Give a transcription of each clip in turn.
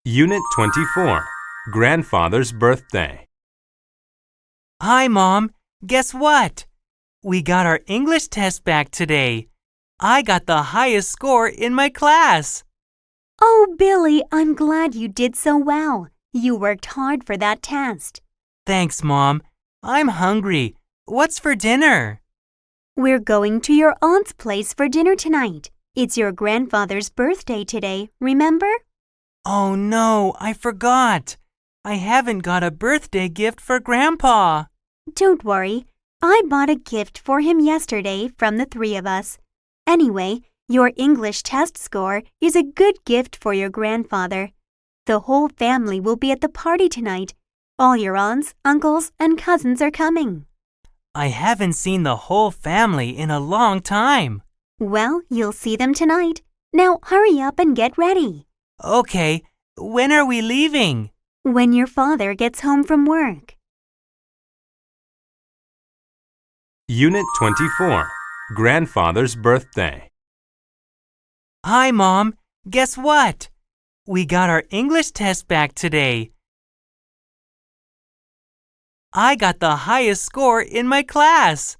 Unit 24, Grandfather's Birthday. Hi, Mom. Guess what? We got our English test back today. I got the highest score in my class. Oh, Billy, I'm glad you did so well. You worked hard for that test. Thanks, Mom. I'm hungry. What's for dinner? We're going to your aunt's place for dinner tonight. It's your grandfather's birthday today, remember? Oh, no, I forgot. I haven't got a birthday gift for Grandpa. Don't worry. I bought a gift for him yesterday from the three of us. Anyway, your English test score is a good gift for your grandfather. The whole family will be at the party tonight. All your aunts, uncles, and cousins are coming. I haven't seen the whole family in a long time. Well, you'll see them tonight. Now hurry up and get ready. Okay, when are we leaving? When your father gets home from work. Unit 24, Grandfather's Birthday. Hi, Mom. Guess what? We got our English test back today. I got the highest score in my class.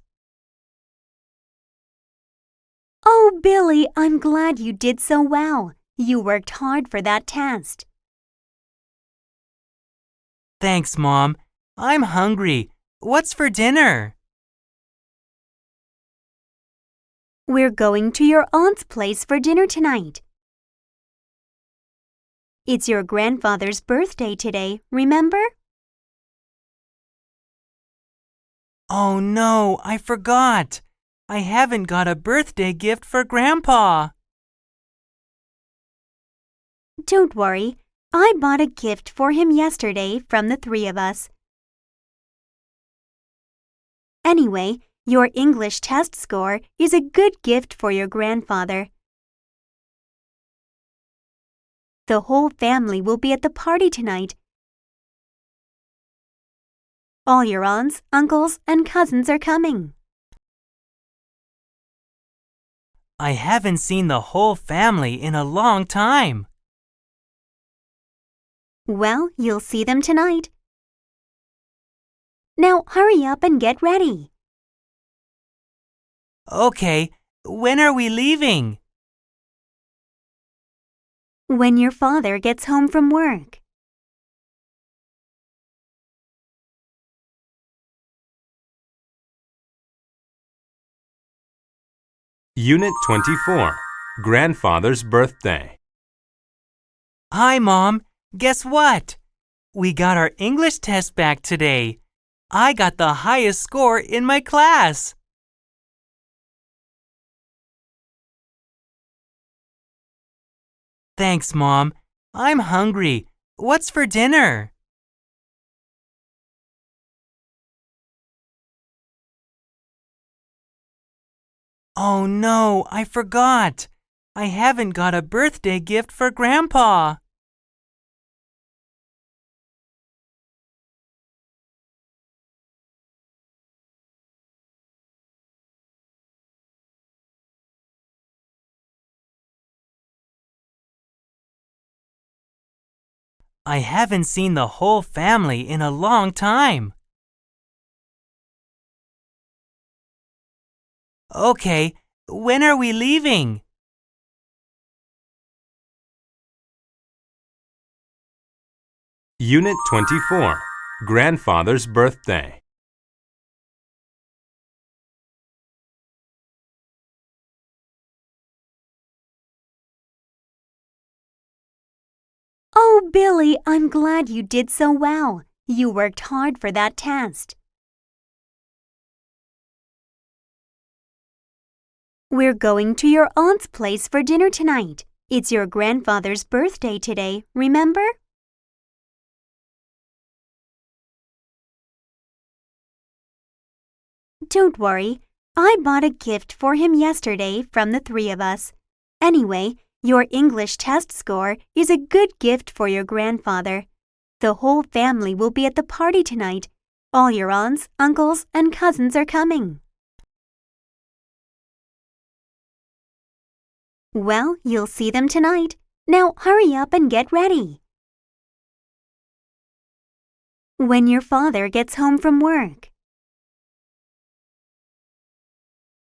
Oh, Billy, I'm glad you did so well. You worked hard for that test. Thanks, Mom. I'm hungry. What's for dinner? We're going to your aunt's place for dinner tonight. It's your grandfather's birthday today, remember? Oh, no, I forgot. I haven't got a birthday gift for Grandpa. Don't worry. I bought a gift for him yesterday from the three of us. Anyway, your English test score is a good gift for your grandfather. The whole family will be at the party tonight. All your aunts, uncles, and cousins are coming. I haven't seen the whole family in a long time. Well, you'll see them tonight. Now hurry up and get ready. Okay, when are we leaving? When your father gets home from work. Unit 24, Grandfather's Birthday. Hi, Mom. Guess what? We got our English test back today. I got the highest score in my class. Thanks, Mom. I'm hungry. What's for dinner? Oh, no, I forgot. I haven't got a birthday gift for Grandpa. I haven't seen the whole family in a long time. Okay, when are we leaving? Unit 24, Grandfather's Birthday. Oh, Billy, I'm glad you did so well. You worked hard for that test. We're going to your aunt's place for dinner tonight. It's your grandfather's birthday today, remember? Don't worry. I bought a gift for him yesterday from the three of us. Anyway, your English test score is a good gift for your grandfather. The whole family will be at the party tonight. All your aunts, uncles, and cousins are coming. Well, you'll see them tonight. Now hurry up and get ready. When your father gets home from work.